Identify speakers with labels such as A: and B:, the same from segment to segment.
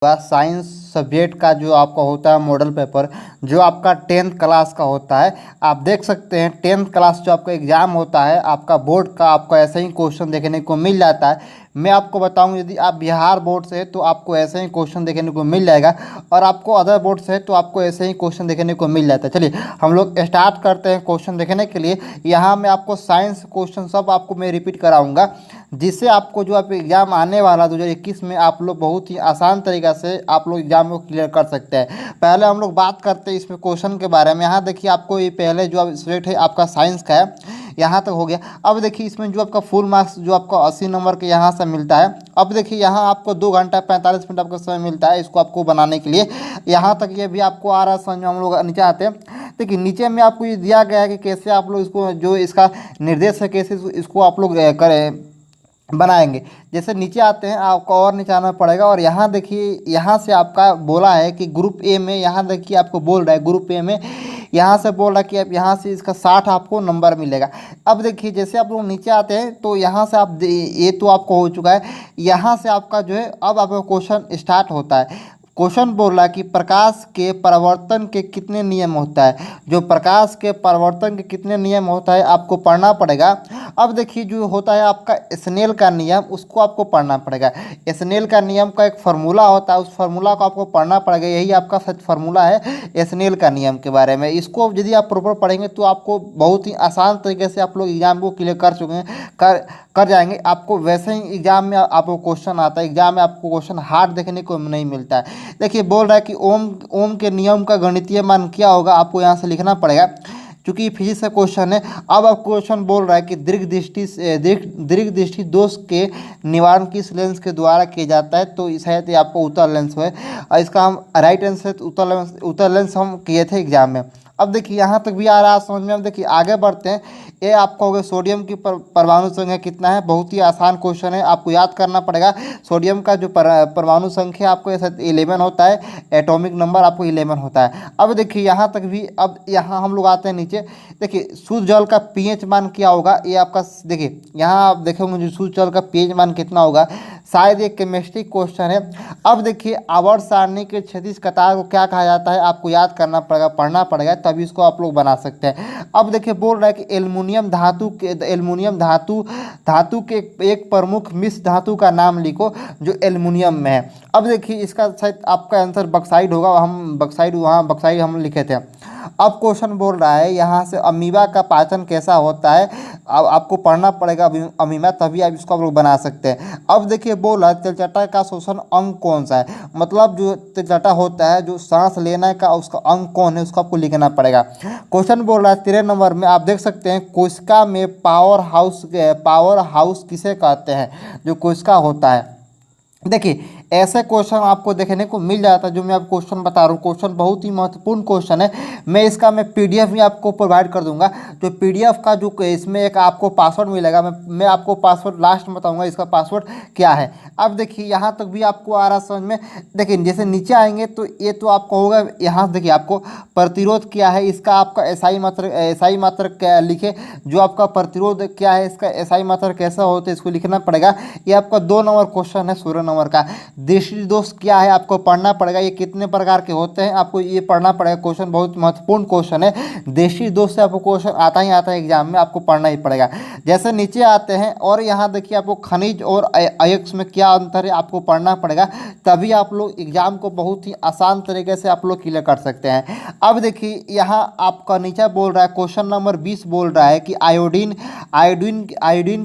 A: Science subject का जो आपका होता है मॉडल पेपर, जो आपका 10th क्लास का होता है। आप देख सकते हैं 10th क्लास जो आपका एग्ज़ाम होता है आपका बोर्ड का, आपको ऐसे ही क्वेश्चन देखने को मिल जाता है। मैं आपको बताऊं, यदि आप बिहार बोर्ड से तो आपको ऐसे ही क्वेश्चन देखने को मिल जाएगा, और आपको अदर बोर्ड से तो आपको ऐसे ही क्वेश्चन देखने को मिल जाता है। चलिए हम लोग स्टार्ट करते हैं क्वेश्चन देखने के लिए। यहाँ मैं आपको साइंस क्वेश्चन सब आपको मैं रिपीट कराऊँगा, जिससे आपको जो आप एग्ज़ाम आने वाला 2021 में आप लोग बहुत ही आसान तरीक़ा से आप लोग एग्ज़ाम को क्लियर कर सकते हैं। पहले हम लोग बात करते हैं इसमें क्वेश्चन के बारे में। यहाँ देखिए आपको ये पहले जो सब्जेक्ट है आपका साइंस का है, यहाँ तक हो गया। अब देखिए इसमें जो आपका फुल मार्क्स जो आपका 80 नंबर के यहाँ से मिलता है। अब देखिए यहाँ आपको 2 घंटा 45 मिनट आपका समय मिलता है इसको आपको बनाने के लिए। यहाँ तक ये भी आपको आ रहा है समझ में। हम लोग नीचे आते हैं, देखिए नीचे में आपको ये दिया गया है कि कैसे आप लोग इसको, जो इसका निर्देश है कैसे इसको आप लोग करें बनाएंगे। जैसे नीचे आते हैं आपको और नीचे आना पड़ेगा, और यहाँ देखिए यहाँ से आपका बोला है कि ग्रुप ए में, यहाँ देखिए आपको बोल रहा है ग्रुप ए में, यहाँ से बोल रहा है कि अब यहाँ से इसका 60 आपको नंबर मिलेगा। अब देखिए जैसे आप लोग नीचे आते हैं तो यहाँ से आप ये तो आपको हो चुका है। यहाँ से आपका जो है अब आपका क्वेश्चन स्टार्ट होता है। क्वेश्चन बोल रहा है कि प्रकाश के परावर्तन के कितने नियम होता है। जो प्रकाश के परावर्तन के कितने नियम होता है आपको पढ़ना पड़ेगा। अब देखिए जो होता है आपका स्नेल का नियम, उसको आपको पढ़ना पड़ेगा। स्नेल का नियम का एक फार्मूला होता है, उस फार्मूला को आपको पढ़ना पड़ेगा। यही आपका सच फार्मूला है स्नेल का नियम के बारे में। इसको यदि आप प्रॉपर पढ़ेंगे तो आपको बहुत ही आसान तरीके से आप लोग एग्जाम को क्लियर कर चुके हैं, कर जाएंगे। आपको वैसे ही एग्जाम में आपको क्वेश्चन आता है, एग्जाम में आपको क्वेश्चन हार्ड देखने को नहीं मिलता है। देखिए बोल रहा है कि ओम के नियम का गणितीय मान क्या होगा, आपको यहाँ से लिखना पड़ेगा क्योंकि ये फिजिक्स का क्वेश्चन है। अब आप क्वेश्चन बोल रहा है कि दीर्घ दृष्टि दोष के निवारण किस लेंस के द्वारा किया जाता है, तो शायद ये आपको उत्तर लेंस है, और इसका हम राइट आंसर उत्तर लेंस हम किए थे एग्जाम में। अब देखिए यहाँ तक भी आ रहा है समझ में। अब देखिए आगे बढ़ते हैं। ये आपका हो गया सोडियम की परमाणु संख्या कितना है। बहुत ही आसान क्वेश्चन है, आपको याद करना पड़ेगा। सोडियम का जो परमाणु संख्या आपको ऐसा 11 होता है, एटॉमिक नंबर आपको 11 होता है। अब देखिए यहाँ तक भी, अब यहाँ हम लोग आते हैं नीचे। देखिए शुद्ध जल का पीएच मान क्या होगा, ये आपका देखिए यहाँ आप देखेंगे जो शुद्ध जल का पीएच मान कितना होगा, शायद एक केमिस्ट्री क्वेश्चन है। अब देखिए आवर्त सारणी के क्षैतिज कतार को क्या कहा जाता है, आपको याद करना पड़ेगा, पढ़ना पड़ेगा, तभी इसको आप लोग बना सकते हैं। अब देखिए बोल रहा है कि एल्युमिनियम धातु के एक प्रमुख मिश्र धातु का नाम लिखो जो एल्युमिनियम में है। अब देखिए इसका शायद आपका आंसर बक्साइड होगा, हम बक्साइड वहाँ बक्साइड हम लिखे थे। अब क्वेश्चन बोल रहा है यहाँ से अमीबा का पाचन कैसा होता है, अब आपको पढ़ना पड़ेगा अमीबा, तभी आप इसको आप लोग बना सकते हैं। अब देखिए बोल रहा है तिलचटा का शोषण अंग कौन सा है, मतलब जो तिलचटा होता है जो सांस लेने का उसका अंग कौन है, उसको आपको लिखना पड़ेगा। क्वेश्चन बोल रहा है 13 नंबर में, आप देख सकते हैं कोशिका में पावर हाउस किसे कहते हैं, जो कोशिका होता है। देखिए ऐसे क्वेश्चन आपको देखने को मिल जाता है जो मैं आपको क्वेश्चन बता रहा हूँ। क्वेश्चन बहुत ही महत्वपूर्ण क्वेश्चन है। मैं पीडीएफ भी आपको प्रोवाइड कर दूंगा। जो पीडीएफ का जो इसमें एक आपको पासवर्ड मिलेगा, मैं आपको पासवर्ड लास्ट में बताऊंगा इसका पासवर्ड क्या है। अब देखिए यहाँ तक भी आपको आ रहा समझ में। देखिए जैसे नीचे आएंगे तो ये तो आपको होगा, यहाँ देखिए आपको प्रतिरोध क्या है, इसका आपका एसआई मात्रा क्या लिखे, जो आपका प्रतिरोध क्या है इसका एसआई मात्रा कैसा होता है इसको लिखना पड़ेगा। ये आपका 2 नंबर क्वेश्चन है 16 नंबर का। दृष्टि दोष क्या है आपको पढ़ना पड़ेगा, ये कितने प्रकार के होते हैं आपको ये पढ़ना पड़ेगा। क्वेश्चन बहुत महत्वपूर्ण क्वेश्चन है। दृष्टि दोष से आपको क्वेश्चन आता ही आता है एग्जाम में, आपको पढ़ना ही पड़ेगा। जैसे नीचे आते हैं और यहाँ देखिए आपको खनिज और अयस्क में क्या अंतर है आपको पढ़ना पड़ेगा, तभी आप लोग एग्जाम को बहुत ही आसान तरीके से आप लोग क्लियर कर सकते हैं। अब देखिए यहाँ आपका नीचे बोल रहा है क्वेश्चन नंबर 20 बोल रहा है कि आयोडीन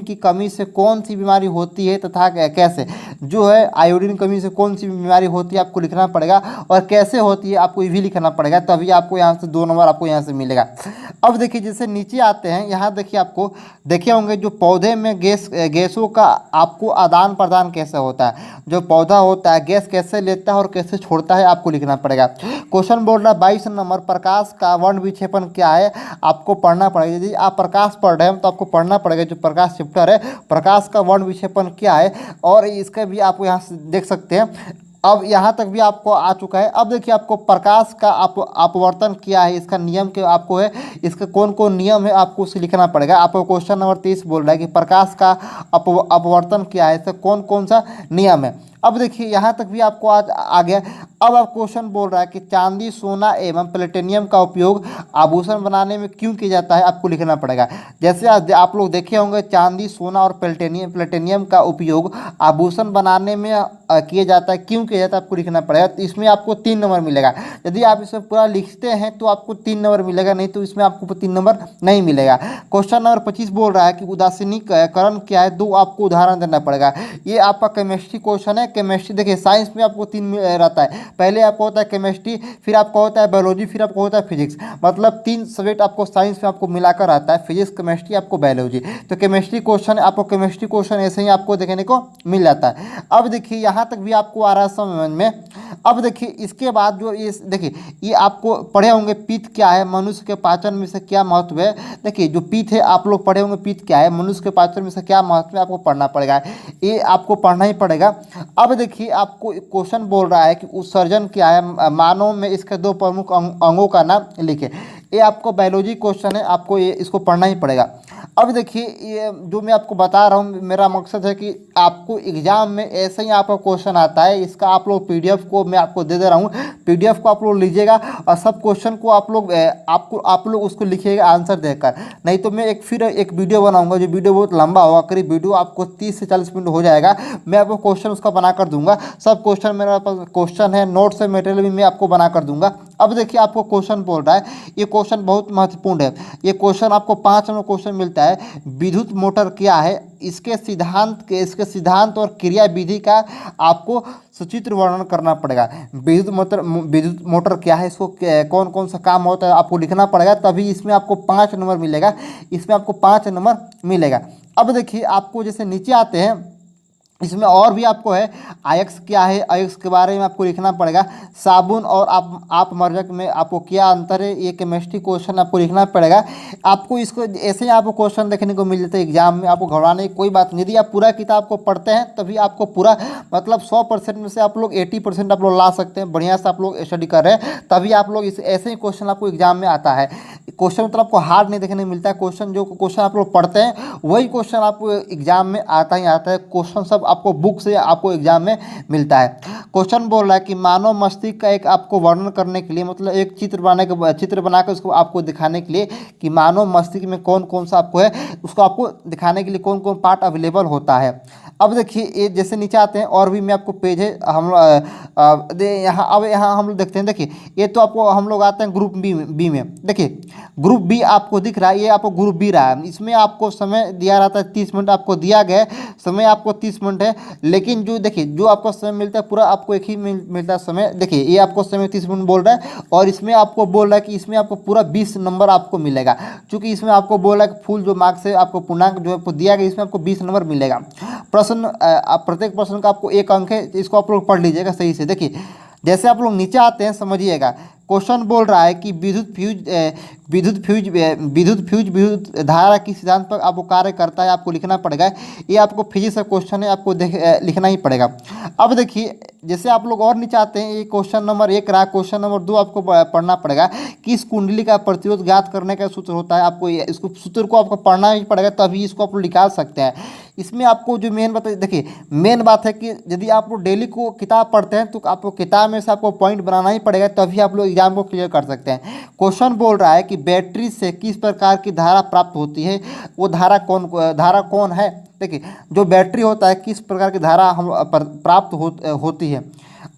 A: की कमी से कौन सी बीमारी होती है तथा कैसे। जो है आयोडीन कमी से कौन सी बीमारी होती है आपको लिखना पड़ेगा, और कैसे होती है आपको ये भी लिखना पड़ेगा, तभी आपको यहाँ से 2 नंबर आपको यहाँ से मिलेगा। अब देखिए जैसे नीचे आते हैं, यहाँ देखिए आपको देखे होंगे जो पौधे में गैसों का आपको आदान प्रदान कैसे होता है। जो पौधा होता है गैस कैसे लेता है और कैसे छोड़ता है आपको लिखना पड़ेगा। क्वेश्चन बोल रहा है 22 नंबर, प्रकाश का वर्ण विक्षेपण क्या है आपको पढ़ना पड़ेगा। यदि आप प्रकाश पढ़ रहे हैं तो आपको पढ़ना पड़ेगा जो प्रकाश चैप्टर है, प्रकाश का वर्ण विक्षेपण क्या है, और इसका भी आप यहाँ से देख सकते हैं। अब यहाँ तक भी आपको आ चुका है। अब देखिए आपको प्रकाश का अपवर्तन क्या है, इसका नियम क्या आपको है, इसका कौन कौन नियम है आपको उसे लिखना पड़ेगा। आपको क्वेश्चन नंबर 30 बोल रहा है कि प्रकाश का अपवर्तन क्या है, इसका कौन कौन सा नियम है। अब देखिए यहाँ तक भी आपको आज आ गया। अब आप क्वेश्चन बोल रहा है कि चांदी, सोना एवं प्लेटिनियम का उपयोग आभूषण बनाने में क्यों किया जाता है, आपको लिखना पड़ेगा। जैसे आप लोग देखे होंगे चांदी, सोना और प्लेटिनियम का उपयोग आभूषण बनाने में किया जाता है, क्यों किया जाता है आपको लिखना पड़ेगा। तो इसमें आपको 3 नंबर मिलेगा। यदि आप इसे पूरा लिखते हैं तो आपको 3 नंबर मिलेगा, नहीं तो इसमें आपको 3 नंबर नहीं मिलेगा। क्वेश्चन नंबर 25 बोल रहा है कि उदासीनीकरण क्या है, 2 आपको उदाहरण देना पड़ेगा। ये आपका केमिस्ट्री क्वेश्चन है। केमिस्ट्री देखिए साइंस में आपको 3 रहता है, पहले आपको होता है केमिस्ट्री, फिर आपको होता है बायोलॉजी, फिर आपको होता है फिजिक्स। मतलब 3 सब्जेक्ट आपको साइंस में आपको मिलाकर आता है, फिजिक्स, केमिस्ट्री, आपको बायोलॉजी। तो केमिस्ट्री क्वेश्चन आपको केमिस्ट्री क्वेश्चन ऐसे ही आपको देखने को मिल जाता है। अब देखिए यहाँ तक भी आपको आ रहा है समझ में। अब देखिए इसके बाद जो ये देखिए ये आपको पढ़े होंगे पित्त क्या है, मनुष्य के पाचन में से क्या महत्व है। देखिए जो पित्त है आप लोग पढ़े होंगे पित्त क्या है, मनुष्य के पाचन में से क्या महत्व है, आपको पढ़ना पड़ेगा, ये आपको पढ़ना ही पड़ेगा। अब देखिए आपको क्वेश्चन बोल रहा है कि उत्सर्जन क्या है, मानव में इसके 2 प्रमुख अंगों का नाम लिखे। ये आपको बायोलॉजी क्वेश्चन है, आपको ये इसको पढ़ना ही पड़ेगा। अब देखिए ये जो मैं आपको बता रहा हूँ, मेरा मकसद है कि आपको एग्जाम में ऐसे ही आपका क्वेश्चन आता है। इसका आप लोग पीडीएफ को मैं आपको दे रहा हूँ, पीडीएफ को आप लोग लीजिएगा और सब क्वेश्चन को आप लोग उसको लिखिएगा आंसर देकर। नहीं तो मैं फिर एक वीडियो बनाऊंगा, जो वीडियो बहुत लंबा होगा, करीब वीडियो आपको 30 से 40 मिनट हो जाएगा। मैं आपको क्वेश्चन उसका बना कर दूंगा, सब क्वेश्चन मेरे पास क्वेश्चन है, नोट्स से मटेरियल भी मैं आपको बना कर दूंगा। अब देखिए आपको क्वेश्चन बोल रहा है, ये क्वेश्चन बहुत महत्वपूर्ण है। ये क्वेश्चन आपको 5 नंबर क्वेश्चन मिलता है। विद्युत मोटर क्या है, इसके सिद्धांत और क्रिया विधि का आपको सचित्र वर्णन करना पड़ेगा। विद्युत मोटर क्या है, इसको कौन कौन सा काम होता है आपको लिखना पड़ेगा, तभी इसमें आपको 5 नंबर मिलेगा। इसमें आपको 5 नंबर मिलेगा। अब देखिए आपको जैसे नीचे आते हैं, इसमें और भी आपको है आयक्स क्या है, आयक्स के बारे में आपको लिखना पड़ेगा। साबुन और आप मर्जक में आपको क्या अंतर है, ये केमिस्ट्री क्वेश्चन आपको लिखना पड़ेगा। आपको इसको ऐसे ही आपको क्वेश्चन देखने को मिल जाता है एग्जाम में, आपको घबराने की कोई बात नहीं। यदि आप पूरा किताब को पढ़ते हैं तभी आपको पूरा मतलब 100% में से आप लोग 80% आप लोग ला सकते हैं। बढ़िया से आप लोग स्टडी कर रहे हैं तभी आप लोग इस ऐसे ही क्वेश्चन आपको एग्जाम में आता है। क्वेश्चन मतलब आपको हार्ड नहीं देखने को मिलता है, क्वेश्चन जो क्वेश्चन आप लोग पढ़ते हैं वही क्वेश्चन आपको एग्जाम में आता ही आता है। क्वेश्चन सब आपको बुक से आपको एग्जाम में मिलता है। क्वेश्चन बोल रहा है कि मानव मस्तिष्क का एक आपको वर्णन करने के लिए, मतलब एक चित्र बनाकर उसको आपको दिखाने के लिए कि मानव मस्तिष्क में कौन कौन सा आपको है, उसको आपको दिखाने के लिए कौन कौन पार्ट अवेलेबल होता है। अब देखिए ये जैसे नीचे आते हैं और भी मैं आपको पेज है हम यहाँ हम लोग देखते हैं। देखिए ये तो आपको हम लोग आते हैं ग्रुप बी में। देखिए ग्रुप बी आपको दिख रहा है, ये आपको ग्रुप बी रहा है। इसमें आपको समय दिया रहता है 30 मिनट, आपको दिया गया है समय आपको 30 मिनट है। लेकिन जो देखिए जो आपको समय मिलता है पूरा आपको एक ही मिलता है समय। देखिए ये आपको समय 30 मिनट बोल रहा है और इसमें आपको बोल रहा है कि इसमें आपको पूरा 20 नंबर आपको मिलेगा। चूँकि इसमें आपको बोल रहा है कि फुल जो मार्क्स है आपको पूर्णांक जो आपको दिया गया इसमें आपको 20 नंबर मिलेगा। प्रश्न प्रत्येक प्रश्न का आपको 1 अंक है, इसको आप लोग पढ़ लीजिएगा सही से। देखिए जैसे आप लोग नीचे आते हैं समझिएगा, क्वेश्चन बोल रहा है कि विद्युत धारा किस सिद्धांत पर आपको कार्य करता है, आपको लिखना पड़ेगा। ये आपको फिजिक्स का क्वेश्चन है, आपको लिखना ही पड़ेगा। अब देखिए जैसे आप लोग और नीचे आते हैं, ये क्वेश्चन नंबर 1 रहा। क्वेश्चन नंबर 2 आपको पढ़ना पड़ेगा कि इस कुंडली का प्रतिरोध ज्ञात करने का सूत्र होता है। आपको इसको सूत्र को आपको पढ़ना ही पड़ेगा तभी इसको आप लोग निकाल सकते हैं। इसमें आपको जो मेन बात है, देखिए मेन बात है कि यदि आप लोग डेली को किताब पढ़ते हैं तो आपको किताब में से आपको पॉइंट बनाना ही पड़ेगा, तभी आप लोग एग्जाम को क्लियर कर सकते हैं। क्वेश्चन बोल रहा है कि बैटरी से किस प्रकार की धारा प्राप्त होती है, वो धारा कौन है। देखिए जो बैटरी होता है किस प्रकार की धारा हम प्राप्त होती है।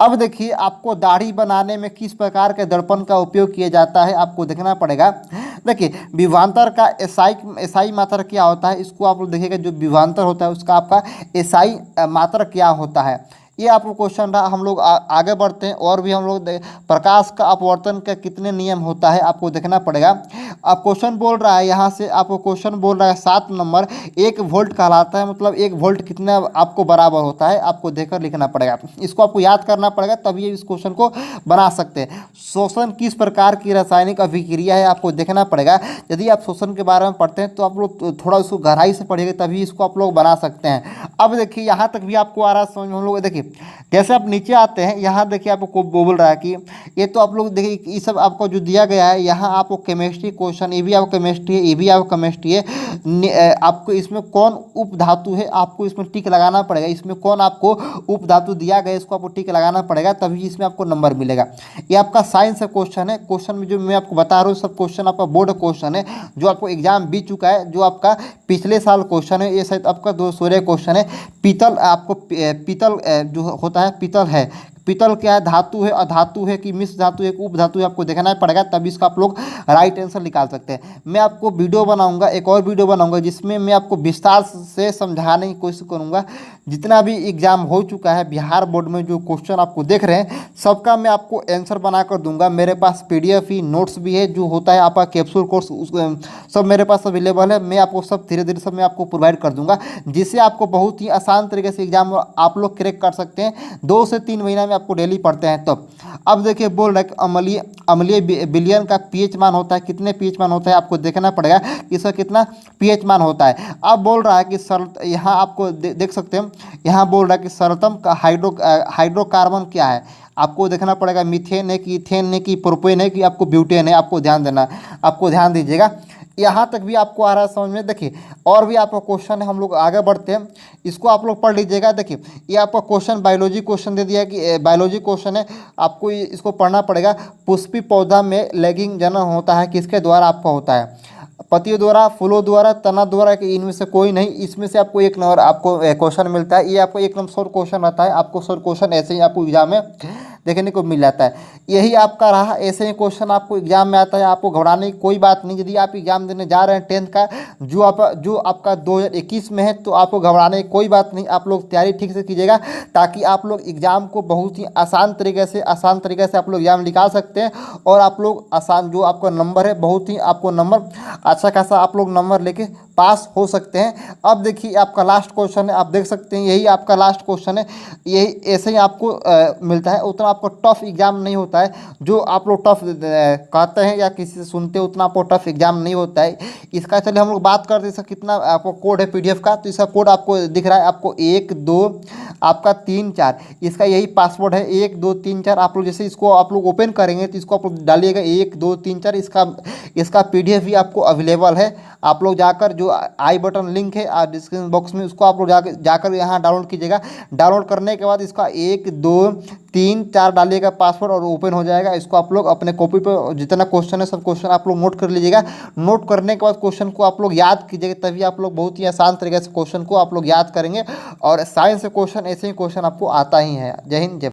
A: अब देखिए आपको दाढ़ी बनाने में किस प्रकार के दर्पण का उपयोग किया जाता है, आपको देखना पड़ेगा। देखिए विभवांतर का एसआई मात्रा क्या होता है, इसको आप लोग देखिएगा। जो विभवांतर होता है उसका आपका एसआई मात्रा क्या होता है, ये आपको क्वेश्चन रहा। हम लोग आगे बढ़ते हैं और भी हम लोग प्रकाश का अपवर्तन का कितने नियम होता है आपको देखना पड़ेगा। अब क्वेश्चन बोल रहा है यहाँ से आपको क्वेश्चन बोल रहा है 7 नंबर 1 वोल्ट कहलाता है, मतलब 1 वोल्ट कितना आपको बराबर होता है, आपको देखकर लिखना पड़ेगा। इसको आपको याद करना पड़ेगा तभी इस क्वेश्चन को बना सकते हैं। शोषण किस प्रकार की रासायनिक अभिक्रिया है, आपको देखना पड़ेगा। यदि आप शोषण के बारे में पढ़ते हैं तो आप लोग थोड़ा उसको गहराई से पढ़िएगा तभी इसको आप लोग बना सकते हैं। अब देखिए यहाँ तक भी आपको आ रहा है समझ में। हम लोग देखिए देखिए जैसे आप नीचे आते हैं, यहाँ देखिए आपको बोल रहा है कि ये तो आप लोग देखिए ये सब आपको जो दिया गया है, यहाँ आपको केमिस्ट्री क्वेश्चन, ये भी आपको केमिस्ट्री है, ये भी आपको केमिस्ट्री है। आपको इसमें कौन उप धातु है, आपको इसमें टिक लगाना पड़ेगा। इसमें कौन आपको उप धातु दिया गया, इसको आपको टिक लगाना पड़ेगा, तभी इसमें आपको नंबर मिलेगा। ये आपका साइंस का क्वेश्चन है। क्वेश्चन में जो मैं आपको बता रहा हूँ सब क्वेश्चन आपका बोर्ड क्वेश्चन है, जो आपको एग्जाम बीत चुका है, जो आपका पिछले साल क्वेश्चन है। ये शायद आपका 216 क्वेश्चन है। पीतल आपको पीतल जो होता है पीतल है, पीतल क्या है, धातु है, अधातु है कि मिश्र धातु है, उप धातु है, आपको देखना पड़ेगा, तभी इसका आप लोग राइट आंसर निकाल सकते हैं। मैं आपको वीडियो बनाऊंगा, एक और वीडियो बनाऊंगा जिसमें मैं आपको विस्तार से समझाने की कोशिश करूंगा। जितना भी एग्जाम हो चुका है बिहार बोर्ड में, जो क्वेश्चन आपको देख रहे हैं सबका मैं आपको आंसर बना कर दूंगा। मेरे पास PDF ही नोट्स भी है, जो होता है आपका कैप्सूल कोर्स, सब मेरे पास अवेलेबल है। मैं आपको सब धीरे धीरे सब मैं आपको प्रोवाइड कर दूंगा, जिससे आपको बहुत ही आसान तरीके से एग्जाम आप लोग क्रैक कर सकते हैं। 2 से 3 महीना में आपको डेली पढ़ते हैं तब। अब देखिए बोल रहा है कि अम्लीय विलयन का pH मान होता है, कितने pH मान होता है आपको देखना पड़ेगा कि इसका कितना pH मान होता है। अब बोल रहा है कि यहाँ आपको देख सकते हैं, यहाँ बोल रहा है कि सर्वोत्तम का हाइड्रोकार्बन क्या है, आपको देखना पड़ेगा मीथेन है कि इथेन है कि प्रोपेन है कि आपको ब्यूटेन है, आपको ध्यान देना, आपको ध्यान दीजिएगा। यहाँ तक भी आपको आ रहा है समझ में। देखिए और भी आपका क्वेश्चन है, हम लोग आगे बढ़ते हैं, इसको आप लोग पढ़ लीजिएगा। देखिए ये आपका क्वेश्चन बायोलॉजी क्वेश्चन दे दिया है कि बायोलॉजी क्वेश्चन है, आपको इसको पढ़ना पड़ेगा। पुष्पी पौधा में लैगिंग जनन होता है, किसके द्वारा आपका होता है, पतियों द्वारा, फूलों द्वारा, तना द्वारा, कि इनमें से कोई नहीं। इसमें से आपको 1 नंबर आपको क्वेश्चन मिलता है। ये आपको 1 नंबर शॉर्ट क्वेश्चन रहता है, आपको शॉर्ट क्वेश्चन ऐसे ही आपको एग्जाम में देखने को मिल जाता है। यही आपका रहा, ऐसे ही क्वेश्चन आपको एग्जाम में आता है, आपको घबराने की कोई बात नहीं। यदि आप एग्जाम देने जा रहे हैं 10th का, जो आपका 2021 में है, तो आपको घबराने की कोई बात नहीं। आप लोग तैयारी ठीक से कीजिएगा, ताकि आप लोग एग्जाम को बहुत ही आसान तरीके से आप लोग एग्जाम निकाल सकते हैं। और आप लोग आसान जो आपका नंबर है, बहुत ही आपको नंबर अच्छा खासा आप लोग नंबर लेके पास हो सकते हैं। अब देखिए आपका लास्ट क्वेश्चन है, आप देख सकते हैं यही आपका लास्ट क्वेश्चन है। यही ऐसे ही आपको मिलता है, उतना आपको टफ एग्जाम नहीं होता है। जो आप लोग टफ कहते हैं या किसी से सुनते हैं, उतना आपको टफ एग्जाम नहीं होता है इसका। चलिए हम लोग बात करते हैं इसका कितना आपको कोड है PDF का। तो इसका कोड आपको दिख रहा है, आपको 1 2 आपका 3 4, इसका यही पासवर्ड है 1 2 3 4। आप लोग जैसे इसको आप लोग ओपन करेंगे तो इसको आप लोग डालिएगा 1 2 3 4। इसका PDF भी आपको अवेलेबल है। आप लोग जाकर जो आई बटन लिंक है डिस्क्रिप्शन बॉक्स में, उसको आप लोग जाकर यहाँ डाउनलोड कीजिएगा। डाउनलोड करने के बाद इसका 1 2 3 4 डालिएगा पासवर्ड और ओपन हो जाएगा। इसको आप लोग अपने कॉपी पर जितना क्वेश्चन है सब क्वेश्चन आप लोग नोट कर लीजिएगा। नोट करने के बाद क्वेश्चन को आप लोग याद कीजिएगा, तभी आप लोग बहुत ही आसान तरीके से क्वेश्चन को आप लोग याद करेंगे। और साइंस से क्वेश्चन ऐसे ही क्वेश्चन आपको आता ही है। जय हिंद, जय